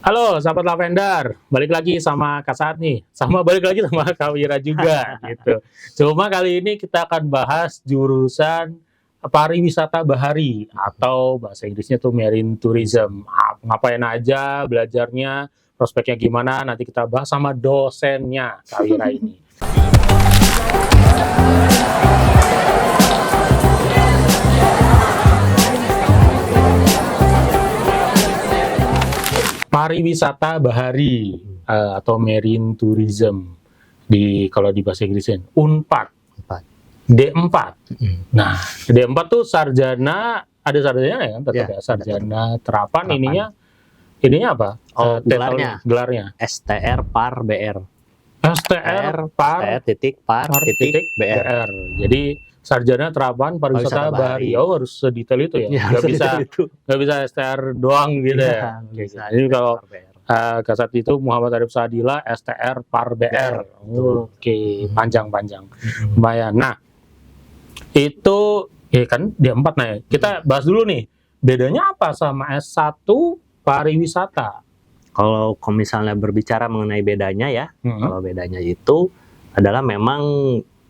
Halo, sahabat Lavender. Balik lagi sama Kak Saat nih. Balik lagi sama Kak Wira juga, gitu. Cuma kali ini kita akan bahas jurusan pariwisata bahari atau bahasa Inggrisnya tuh marine tourism. Ngapain aja belajarnya, prospeknya gimana, nanti kita bahas sama dosennya Kak Wira ini. Pariwisata bahari atau marine tourism kalau di bahasa Inggrisnya Unpad. D4. Nah, D4 tuh sarjana, ada sarjana ya kan, tetap ya, sarjana terapan. Ininya apa? Gelarnya STR Par BR. STR Par BR. Jadi sarjana terapan pariwisata bahari. Oh, harus sedetail itu ya. Nggak bisa STR doang gitu ya. Jadi kalau Kasat itu Muhammad Arif Sadila STR Par BR. Oke, panjang-panjang. Lumayan. Nah, itu ya kan D4. Nah, kita bahas dulu nih. Bedanya apa sama S1 pariwisata? Kalau misalnya berbicara mengenai bedanya ya, kalau bedanya itu adalah memang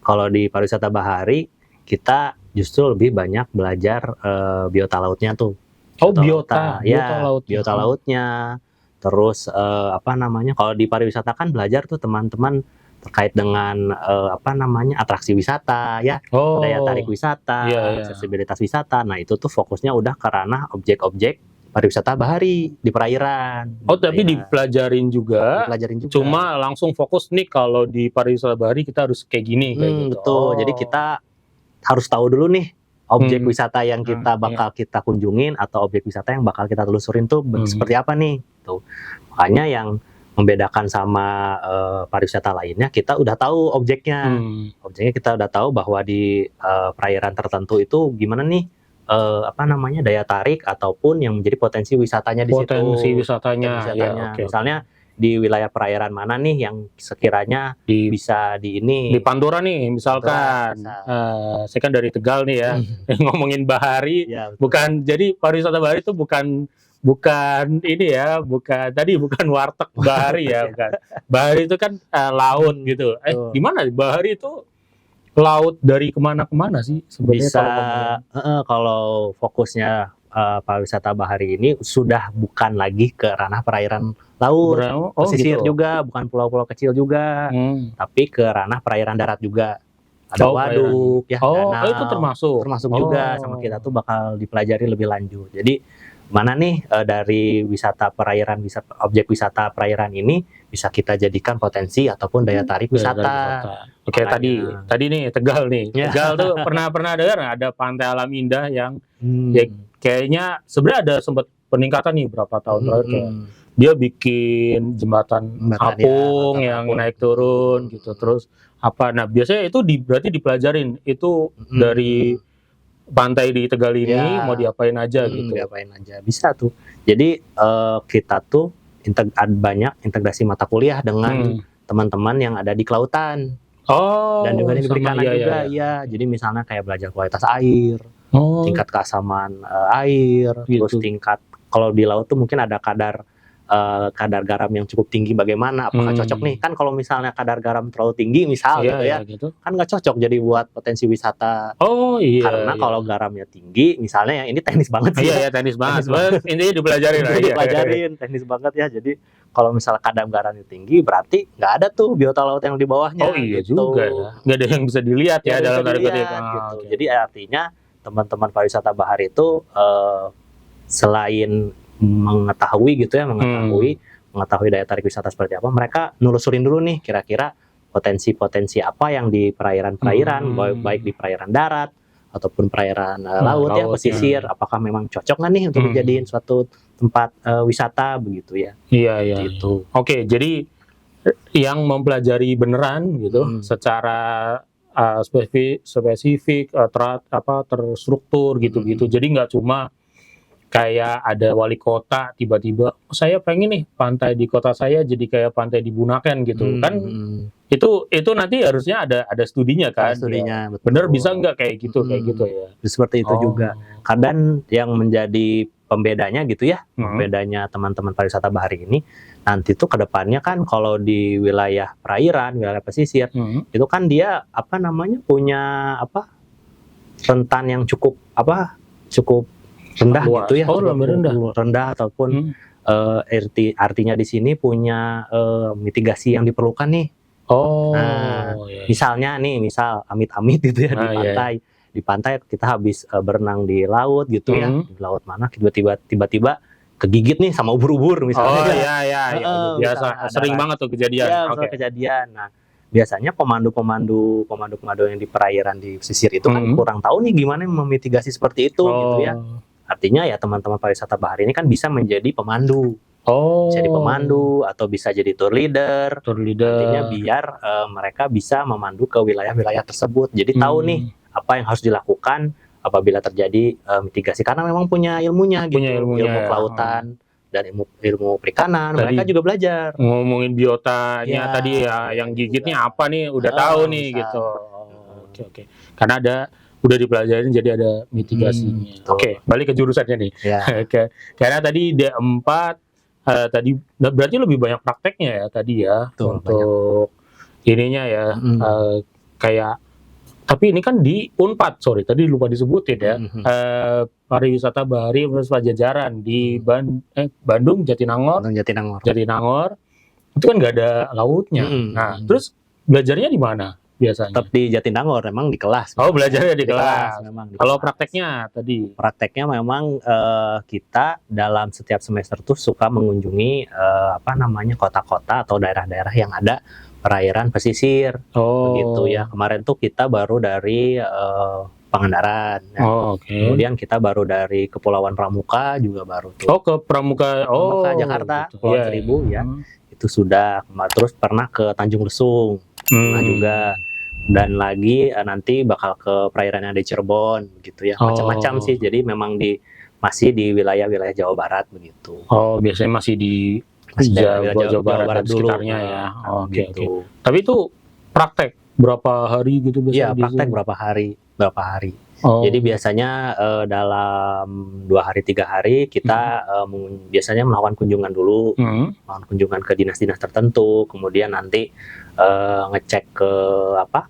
kalau di pariwisata bahari kita justru lebih banyak belajar biota lautnya tuh. Biota lautnya. Terus kalau di pariwisata kan belajar tuh teman-teman terkait dengan atraksi wisata ya, daya tarik wisata, aksesibilitas wisata. Nah, itu tuh fokusnya udah ke ranah objek-objek pariwisata bahari di perairan. Tapi dipelajarin juga. Cuma langsung fokus nih kalau di pariwisata bahari kita harus kayak gini kayak gitu. Betul. Jadi kita harus tahu dulu nih objek wisata yang kita bakal kita kunjungin atau objek wisata yang bakal kita telusurin tuh seperti apa nih. Tuh. Makanya yang membedakan sama pariwisata lainnya, kita udah tahu objeknya. Objeknya kita udah tahu bahwa di perairan tertentu itu gimana nih daya tarik ataupun yang menjadi potensi wisatanya di situ. Potensi wisatanya. Misalnya di wilayah perairan mana nih yang sekiranya bisa di Pantura nih misalkan. Saya kan dari Tegal nih ya. Ngomongin bahari, bukan, jadi pariwisata bahari itu bukan ini ya, bukan warteg bahari ya, bukan. Bahari itu kan laut gitu. Gimana bahari itu laut dari kemana-kemana sih sebenarnya? Bisa kalau fokusnya pariwisata bahari ini sudah bukan lagi ke ranah perairan laut, pesisir gitu. Juga bukan pulau-pulau kecil juga, tapi ke ranah perairan darat juga. Ada waduk, danau, itu termasuk juga sama kita tuh bakal dipelajari lebih lanjut. Jadi mana nih dari wisata perairan, objek wisata perairan ini bisa kita jadikan potensi ataupun daya tarik wisata. Oke, tadi nih Tegal nih. Tegal tuh pernah dengar ada Pantai Alam Indah yang ya, kayaknya sebenarnya ada sempat peningkatan nih berapa tahun terakhir, kayak dia bikin jembatan apung yang naik turun gitu. Terus nah biasanya itu berarti dipelajarin itu dari pantai di Tegal ini mau diapain aja gitu. Diapain aja bisa tuh. Jadi kita tuh banyak integrasi mata kuliah dengan teman-teman yang ada di kelautan. Dan juga di perikanan juga. Jadi misalnya kayak belajar kualitas air, tingkat keasaman air, terus tingkat kalau di laut tuh mungkin ada kadar garam yang cukup tinggi, bagaimana, apakah cocok nih, kan kalau misalnya kadar garam terlalu tinggi gitu. Kan nggak cocok jadi buat potensi wisata. Karena kalau garamnya tinggi misalnya, ini teknis banget sih. Teknis banget. Intinya dipelajarin. Teknis banget ya. Jadi kalau misalnya kadar garamnya tinggi, berarti nggak ada tuh biota laut yang di bawahnya. Juga ya. Nggak ada yang bisa dilihat ya dalam tanda kutip. Jadi artinya teman-teman pariwisata bahari itu selain mengetahui daya tarik wisata seperti apa, mereka nelusurin dulu nih kira-kira potensi-potensi apa yang di perairan baik di perairan darat ataupun perairan laut ya, pesisir, apakah memang cocok nggak nih untuk dijadiin suatu tempat wisata begitu ya. Gitu. Oke, jadi yang mempelajari beneran gitu secara spesifik terstruktur gitu. Jadi nggak cuma kayak ada wali kota tiba-tiba saya pengen nih pantai di kota saya jadi kayak pantai di Bunaken gitu. Kan Itu nanti harusnya ada studinya kan? Studinya, ya. Bener bisa nggak kayak gitu ya? Seperti itu juga. Kadang yang menjadi pembedanya gitu ya, pembedanya teman-teman pariwisata bahari ini, nanti tuh kedepannya kan kalau di wilayah perairan, wilayah pesisir, itu kan dia punya rentan yang cukup rendah luas. gitu ya, rendah ataupun artinya di sini punya mitigasi yang diperlukan nih. Misalnya nih, amit-amit gitu ya di pantai kita habis berenang di laut gitu ya, di laut mana tiba-tiba kegigit nih sama ubur-ubur misalnya. Biasa sering banget tuh kejadian. Kejadian. Nah, biasanya pemandu yang di perairan di pesisir itu kan kurang tahu nih gimana memitigasi seperti itu gitu ya. Artinya ya teman-teman pariwisata bahari ini kan bisa menjadi pemandu. Jadi pemandu atau bisa jadi tour leader. Artinya biar mereka bisa memandu ke wilayah-wilayah tersebut. Jadi tahu nih apa yang harus dilakukan apabila terjadi mitigasi, karena memang punya ilmunya gitu. Ilmu kelautan dan ilmu perikanan. Mereka juga belajar. Ngomongin biotanya tadi ya, yang gigitnya apa nih udah tahu nih gitu. Oke. Karena udah dipelajarin jadi ada mitigasinya. Oke, balik ke jurusannya nih. Karena tadi D4 tadi berarti lebih banyak prakteknya ya tadi ya. Untuk banyak. Ininya ya kayak, tapi ini kan di Unpad, sorry tadi lupa disebutin ya. Pariwisata Bahari Universitas Pajajaran di Bandung, Jatinangor. Itu kan nggak ada lautnya. Nah, terus belajarnya di mana biasanya? Tetap di Jatinangor, memang di kelas. Belajarnya di kelas. Kalau prakteknya tadi? Prakteknya memang kita dalam setiap semester tuh suka mengunjungi kota-kota atau daerah-daerah yang ada perairan pesisir. Gitu ya. Kemarin tuh kita baru dari Pangandaran. Kemudian kita baru dari Kepulauan Pramuka juga baru tuh. Ke Pramuka. Jakarta, Kepulauan Seribu ya. Itu sudah. Terus pernah ke Tanjung Lesung. Juga. Dan lagi nanti bakal ke perairan yang ada di Cirebon gitu ya. Macam-macam sih. Jadi memang masih di wilayah-wilayah Jawa Barat begitu. Biasanya masih di Jawa Barat dan sekitarnya ya. Oke. Tapi itu praktek berapa hari gitu biasanya? Iya, praktek berapa hari. Jadi biasanya dalam 2 hari 3 hari kita biasanya melakukan kunjungan dulu, melakukan kunjungan ke dinas-dinas tertentu, kemudian nanti ngecek ke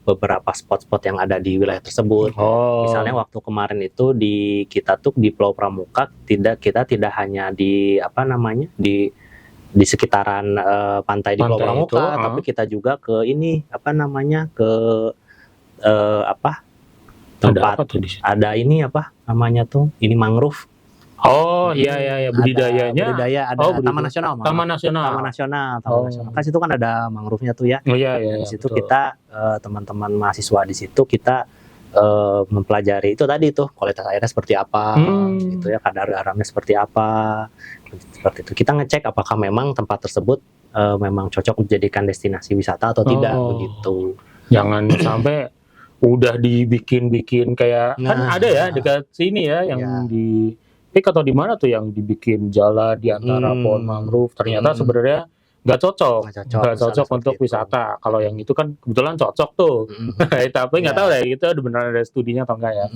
beberapa spot-spot yang ada di wilayah tersebut. Misalnya waktu kemarin itu kita tuh di Pulau Pramuka kita tidak hanya di di sekitaran pantai di Pulau Pramuka, tapi kita juga ke tempat ada ini mangrove. Iya budidaya ada Taman Nasional. Kan situ kan ada mangrove-nya tuh ya. Di situ kita teman-teman mahasiswa di situ kita mempelajari itu tadi tuh kualitas airnya seperti apa, gitu ya, kadar garamnya seperti apa. Seperti itu. Kita ngecek apakah memang tempat tersebut memang cocok dijadikan destinasi wisata atau tidak begitu. Jangan sampai udah dibikin kayak kan ada ya dekat sini ya yang di atau di mana tuh yang dibikin jalan di antara pohon mangrove, ternyata sebenarnya nggak cocok untuk wisata. Kalau yang itu kan kebetulan cocok tuh, tapi nggak tahu deh itu benar ada studinya atau enggak ya.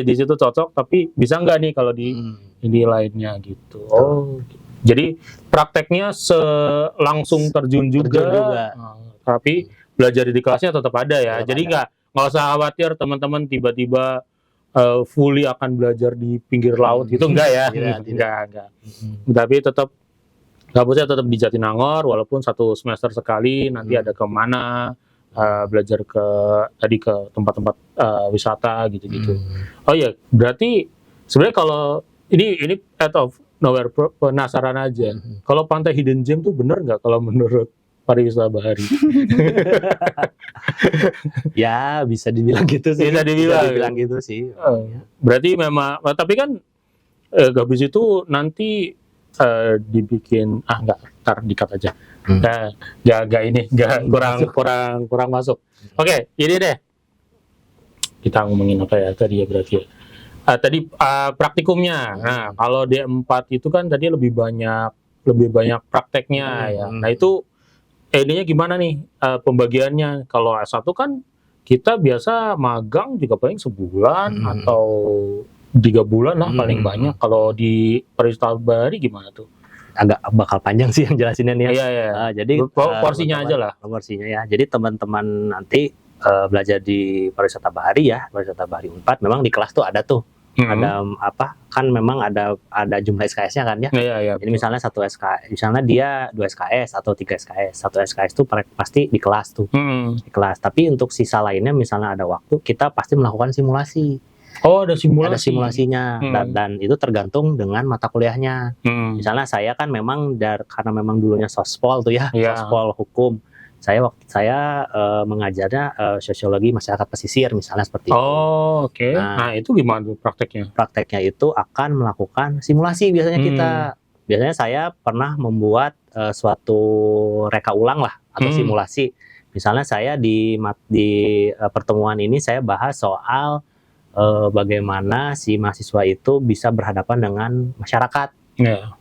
Di situ cocok, tapi bisa nggak nih kalau di lainnya gitu. Jadi prakteknya langsung terjun juga. Tapi belajar di kelasnya tetap ada ya. Jadi nggak usah khawatir teman-teman tiba-tiba fully akan belajar di pinggir laut gitu, enggak ya. Enggak. Tapi tetap kampusnya tetap di Jatinangor, walaupun 1 semester sekali nanti ada kemana belajar ke tempat-tempat wisata gitu-gitu. Berarti sebenarnya kalau ini out of nowhere penasaran aja. Kalau pantai Hidden Gem tuh bener nggak kalau menurut pariwisata bahari? Ya bisa dibilang gitu sih. Bisa dibilang gitu sih. Berarti memang, tapi kan habis itu nanti dibikin ntar dikat aja. Kurang masuk. Oke, ini deh. Kita ngomongin apa ya tadi ya berarti ya. Tadi praktikumnya. Nah, kalau D4 itu kan tadi lebih banyak prakteknya ya. Nah, itu ininya gimana nih pembagiannya? Kalau S1 kan kita biasa magang juga paling sebulan atau 3 bulan lah paling banyak. Kalau di pariwisata bahari gimana tuh? Agak bakal panjang sih yang jelasinnya nih. Iya. Jadi porsinya aja lah. Porsinya ya. Jadi teman-teman nanti belajar di pariwisata bahari ya, pariwisata bahari Unpad. Memang di kelas tuh ada tuh. Ada kan memang ada jumlah SKS-nya kan ya. Iya. Jadi misalnya 1 SKS, misalnya dia 2 SKS atau 3 SKS. 1 SKS itu pasti di kelas tuh. Di kelas. Tapi untuk sisa lainnya misalnya ada waktu, kita pasti melakukan simulasi. Oh, ada simulasi. Ada simulasinya dan itu tergantung dengan mata kuliahnya. Misalnya saya kan memang karena memang dulunya sospol tuh ya, sospol hukum. Saya mengajarnya sosiologi masyarakat pesisir misalnya seperti itu. Oh, oke. Nah, itu gimana tuh prakteknya? Prakteknya itu akan melakukan simulasi biasanya kita. Biasanya saya pernah membuat suatu reka ulang lah atau simulasi. Misalnya saya di pertemuan ini saya bahas soal bagaimana si mahasiswa itu bisa berhadapan dengan masyarakat.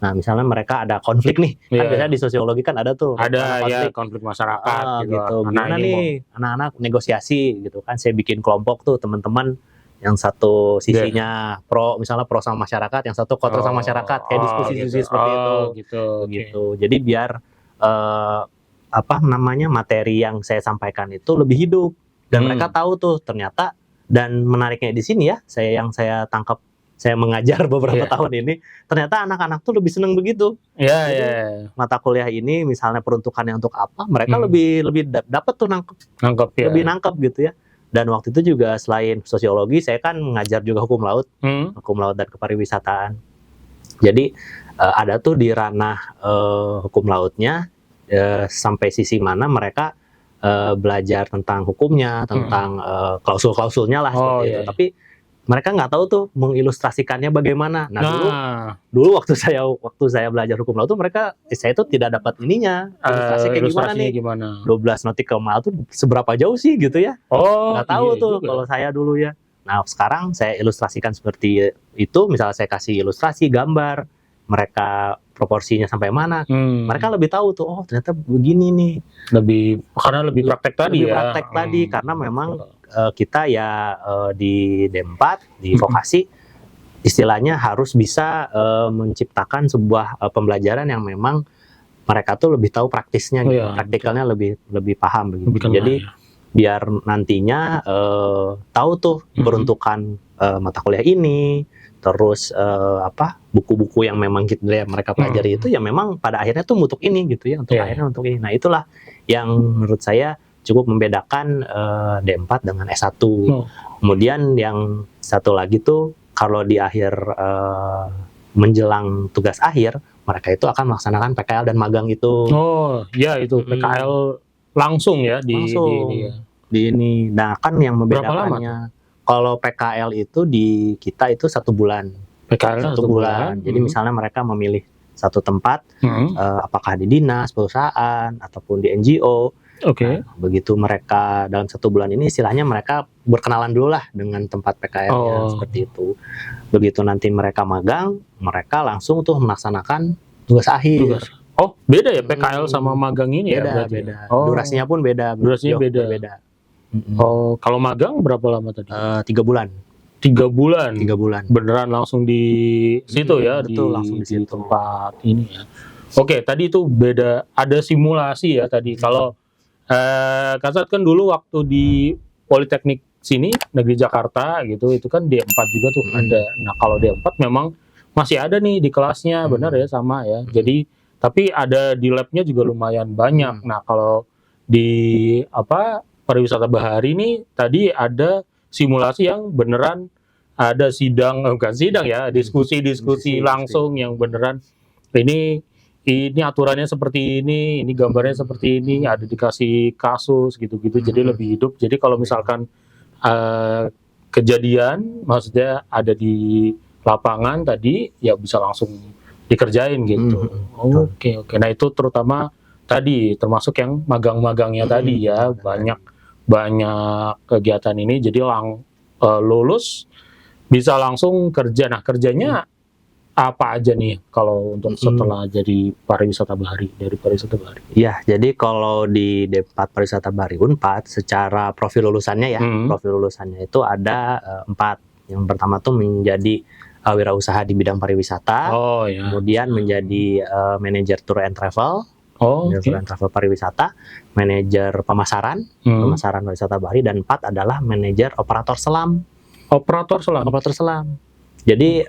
Nah, misalnya mereka ada konflik nih, kan biasanya di sosiologi kan ada tuh. Ada konflik masyarakat gitu. Gimana nih anak-anak negosiasi gitu kan? Saya bikin kelompok tuh teman-teman yang satu sisinya misalnya pro sama masyarakat, yang satu kontra sama masyarakat, kayak diskusi-diskusi seperti itu. Gitu. Jadi biar materi yang saya sampaikan itu lebih hidup dan mereka tahu tuh ternyata. Dan menariknya di sini ya, saya tangkap, saya mengajar beberapa tahun ini, ternyata anak-anak tuh lebih seneng begitu. Mata kuliah ini misalnya peruntukannya untuk apa, mereka lebih dapat tuh lebih nangkep gitu ya. Dan waktu itu juga selain sosiologi, saya kan mengajar juga hukum laut dan kepariwisataan. Jadi ada tuh di ranah hukum lautnya sampai sisi mana mereka belajar tentang hukumnya, tentang klausul-klausulnya lah seperti itu. Tapi mereka nggak tahu tuh mengilustrasikannya bagaimana. Nah dulu waktu saya belajar hukum laut tuh saya tuh tidak dapat ininya, ilustrasi kayak gimana nih? 12 nautical mile tuh seberapa jauh sih gitu ya? Nggak tahu tuh kalau saya dulu ya. Nah sekarang saya ilustrasikan seperti itu, misalnya saya kasih ilustrasi gambar, mereka proporsinya sampai mana, mereka lebih tahu tuh, oh ternyata begini nih. Karena lebih praktek tadi karena memang kita ya di D4, di vokasi, istilahnya harus bisa menciptakan sebuah pembelajaran yang memang mereka tuh lebih tahu praktisnya, gitu. Praktikalnya lebih paham begitu. Jadi biar nantinya tahu tuh peruntukan mata kuliah ini, terus buku-buku yang memang mereka pelajari itu ya memang pada akhirnya tuh untuk ini gitu ya, akhirnya untuk ini. Nah itulah yang menurut saya cukup membedakan D4 dengan S1. Kemudian yang satu lagi tuh kalau di akhir menjelang tugas akhir, mereka itu akan melaksanakan PKL dan magang itu. Oh iya, itu PKL langsung ya di ini. Nah kan yang membedakannya, kalau PKL itu di kita itu 1 bulan. PKL 1 bulan. Jadi misalnya mereka memilih satu tempat, apakah di dinas, perusahaan, ataupun di NGO. Nah, begitu mereka dalam 1 bulan ini, istilahnya mereka berkenalan dulu lah dengan tempat PKL-nya seperti itu. Begitu nanti mereka magang, mereka langsung tuh melaksanakan tugas akhir. Oh, beda ya PKL sama magang ini ya? Beda. Durasinya pun beda. Durasinya beda. Oh, kalau magang berapa lama tadi? 3 bulan. 3 bulan. 3 bulan. Beneran langsung di situ ya? Betul, langsung di situ. Tempat ini ya. Oke, tadi itu beda. Ada simulasi ya tadi. Kalau Kasat kan dulu waktu di Politeknik sini, Negeri Jakarta gitu, itu kan D4 juga tuh ada. Nah, kalau D4 memang masih ada nih di kelasnya, benar ya, sama ya. Jadi, tapi ada di labnya juga lumayan banyak. Nah, kalau di pariwisata bahari ini tadi ada simulasi yang beneran ada bukan sidang ya, diskusi langsung yang beneran ini aturannya seperti ini gambarnya seperti ini, ada dikasih kasus gitu-gitu, jadi lebih hidup. Jadi kalau misalkan kejadian, maksudnya ada di lapangan tadi, ya bisa langsung dikerjain gitu. Oke. Nah itu terutama tadi, termasuk yang magang-magangnya tadi ya, banyak kegiatan ini, jadi lulus bisa langsung kerja. Nah kerjanya apa aja nih kalau untuk setelah jadi pariwisata bahari, dari pariwisata bahari? Iya, jadi kalau di D4 pariwisata bahari Unpad, secara profil lulusannya ya, profil lulusannya itu ada 4. Yang pertama tuh menjadi wirausaha di bidang pariwisata, kemudian menjadi manajer tour and travel, tour and travel pariwisata, manajer pemasaran pariwisata bahari, dan 4 adalah manajer operator selam. Operator selam. Jadi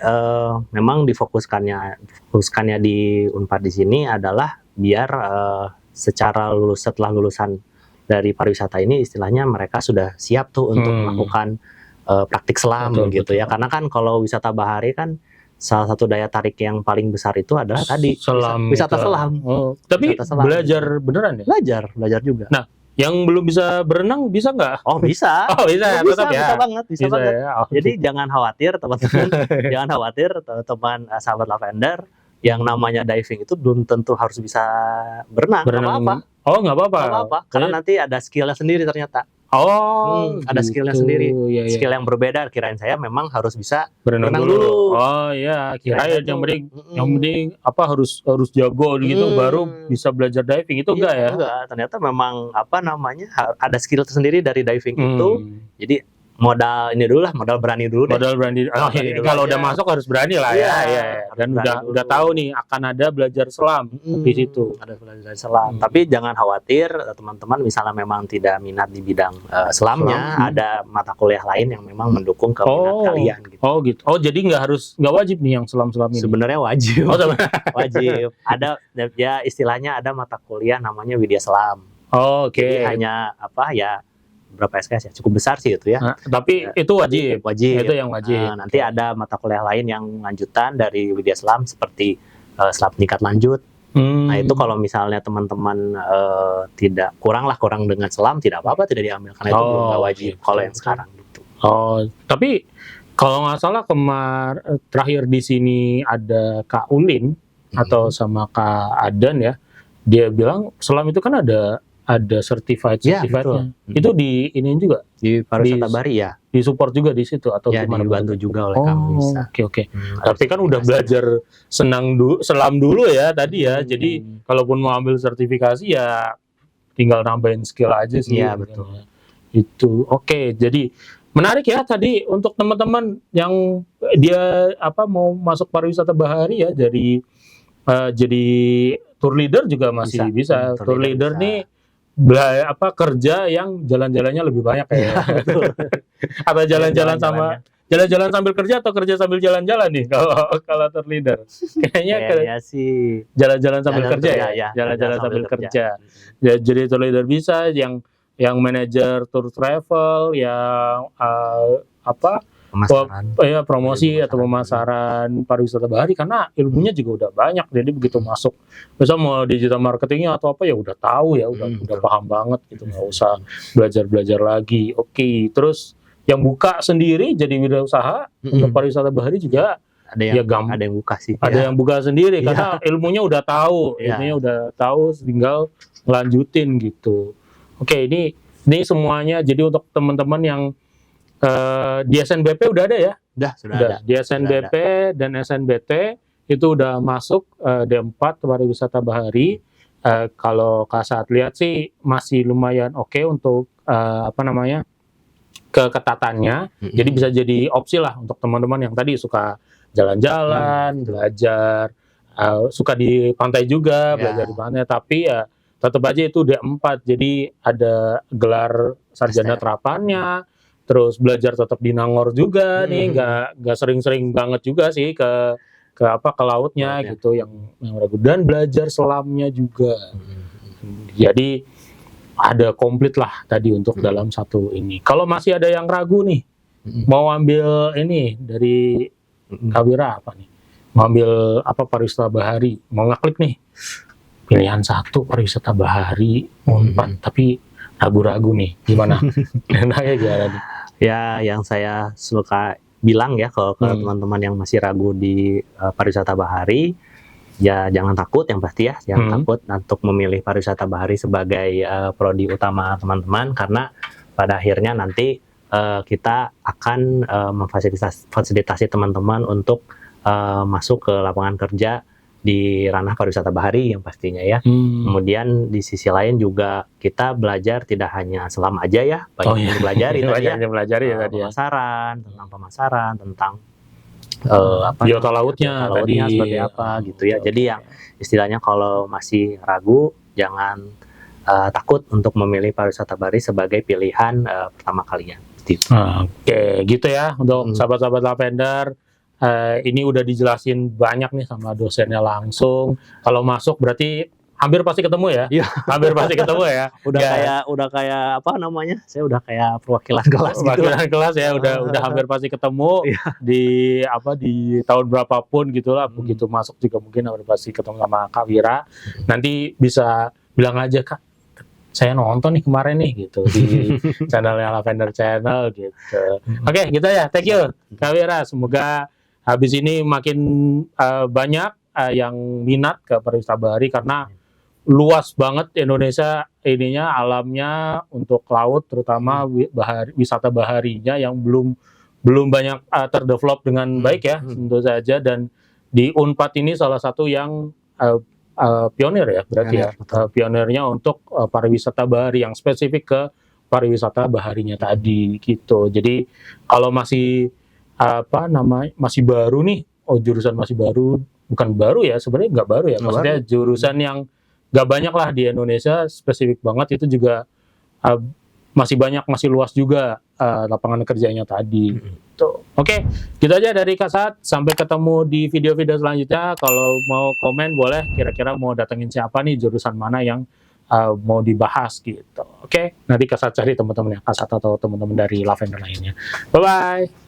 memang difokuskannya di Unpad di sini adalah biar setelah lulusan dari pariwisata ini istilahnya mereka sudah siap tuh untuk melakukan praktik selam gitu ya. Karena kan kalau wisata bahari kan salah satu daya tarik yang paling besar itu adalah tadi wisata selam. Tapi wisata selam. Belajar beneran ya? Belajar juga. Nah, yang belum bisa berenang bisa nggak? Oh bisa. Bisa banget. Ya. Jadi jangan khawatir teman-teman, jangan khawatir teman-teman sahabat Lavender, yang namanya diving itu belum tentu harus bisa berenang. Nggak apa-apa. Karena nanti ada skillnya sendiri ternyata. Ada skillnya sendiri. Skill yang berbeda. Kirain saya memang harus bisa berenang dulu. Oh iya, kirain yang penting apa harus jago gitu baru bisa belajar diving. Itu enggak ya? Enggak, ternyata memang ada skill tersendiri dari diving itu. Jadi modal berani dulu deh. Kalau udah masuk harus berani lah ya. Dan udah tahu nih akan ada belajar selam di situ. Ada belajar selam. Tapi jangan khawatir teman-teman, misalnya memang tidak minat di bidang selamnya, ada mata kuliah lain yang memang mendukung minat kalian gitu. Gitu. Jadi nggak wajib nih yang selam-selam ini. Sebenarnya wajib. Wajib. Ada ya istilahnya ada mata kuliah namanya Widya Selam. Jadi hanya berapa SKS ya, cukup besar sih itu ya. Tapi itu wajib. Itu yang wajib. Nanti ada mata kuliah lain yang lanjutan dari Widya Selam seperti selam tingkat lanjut. Nah itu kalau misalnya teman-teman kurang dengan selam, tidak apa-apa, tidak diambil karena itu belum nggak wajib kalau yang sekarang gitu. Tapi kalau nggak salah terakhir di sini ada Kak Ulin atau sama Kak Adan ya, dia bilang selam itu kan ada certified-nya. Itu di ini juga di pariwisata bahari ya. Di support juga di situ atau gimana? Dibantu juga oleh kami. Oke. Tapi kan udah belajar selam dulu ya tadi ya. Jadi kalaupun mau ambil sertifikasi ya tinggal nambahin skill aja sih. Iya, betul. Itu. Oke, jadi menarik ya tadi untuk teman-teman yang dia mau masuk pariwisata bahari ya, jadi tour leader juga masih bisa. Tour leader nih kerja yang jalan-jalannya lebih banyak ya. Atau jalan-jalan sambil kerja atau kerja sambil jalan-jalan nih kalau tour leader. Kayaknya sih jalan-jalan sambil kerja ya. Jalan-jalan sambil kerja. Ya, jadi tour leader bisa, yang manajer tour travel, yang promosi atau pemasaran pariwisata bahari, karena ilmunya juga udah banyak. Jadi begitu masuk, misal mau digital marketingnya atau apa ya udah tahu ya, udah paham banget gitu, nggak usah belajar lagi. Oke, terus yang buka sendiri jadi wirausaha untuk pariwisata bahari juga ada yang buka sih. Ada yang buka sendiri karena ilmunya udah tahu, tinggal lanjutin gitu. Oke, ini semuanya jadi untuk teman-teman yang di SNBP udah ada ya? Sudah ada. Di SNBP dan SNBT itu udah masuk D4 pariwisata bahari. Kalau Kak Saat lihat sih masih lumayan oke untuk keketatannya. Jadi bisa jadi opsi lah untuk teman-teman yang tadi suka jalan-jalan, belajar, suka di pantai juga, belajar di pantai, tapi ya tetap aja itu D4. Jadi ada gelar sarjana terapannya. Terus belajar tetap di Nangor juga nih, nggak sering-sering banget juga sih ke lautnya gitu, yang ragu, dan belajar selamnya juga. Jadi ada komplit lah tadi untuk dalam satu ini. Kalau masih ada yang ragu nih, mau ambil ini dari Kawira mau ambil pariwisata bahari, mau ngeklik nih pilihan 1 pariwisata bahari Unpad, tapi ragu-ragu nih, gimana? Enaknya gimana nih? Ya, yang saya suka bilang ya ke teman-teman yang masih ragu di pariwisata bahari, ya jangan takut, yang pasti ya, jangan takut untuk memilih pariwisata bahari sebagai prodi utama teman-teman, karena pada akhirnya nanti kita akan memfasilitasi teman-teman untuk masuk ke lapangan kerja di ranah pariwisata bahari yang pastinya ya. Kemudian di sisi lain juga kita belajar tidak hanya selam aja ya, banyak yang dipelajari tadi ya, pemasaran, tentang biota lautnya seperti apa gitu ya. Jadi yang istilahnya kalau masih ragu, jangan takut untuk memilih pariwisata bahari sebagai pilihan pertama kalian. Oke, gitu ya untuk sahabat-sahabat Lavender. Ini udah dijelasin banyak nih sama dosennya langsung. Kalau masuk berarti hampir pasti ketemu ya? Iya. Hampir pasti ketemu ya? Udah kayak apa namanya? Saya udah kayak perwakilan kelas gitu. Perwakilan kelas ya, udah hampir pasti ketemu di tahun berapapun gitulah. Begitu masuk juga mungkin hampir pasti ketemu sama Kak Wira. Nanti bisa bilang aja, Kak, saya nonton nih kemarin nih gitu di channelnya Lavender Channel gitu. Oke, gitu ya. Thank you Kak Wira. Semoga habis ini makin banyak yang minat ke pariwisata bahari karena luas banget Indonesia ininya, alamnya untuk laut, terutama wisata baharinya yang belum banyak terdevelop dengan baik ya, tentu saja. Dan di Unpad ini salah satu yang pionir ya, berarti pionirnya untuk pariwisata bahari yang spesifik ke pariwisata baharinya tadi gitu. Jadi kalau masih masih baru nih, jurusan masih baru, bukan baru ya, sebenarnya nggak baru ya, maksudnya jurusan yang nggak banyak lah di Indonesia, spesifik banget, itu juga masih banyak, masih luas juga lapangan kerjanya tadi. Oke, gitu aja dari Kak Sat. Sampai ketemu di video-video selanjutnya. Kalau mau komen boleh, kira-kira mau datengin siapa nih, jurusan mana yang mau dibahas gitu. Oke, nanti Kak Sat cari teman-temannya, Kak Sat atau teman-teman dari Lavender lainnya. Bye-bye.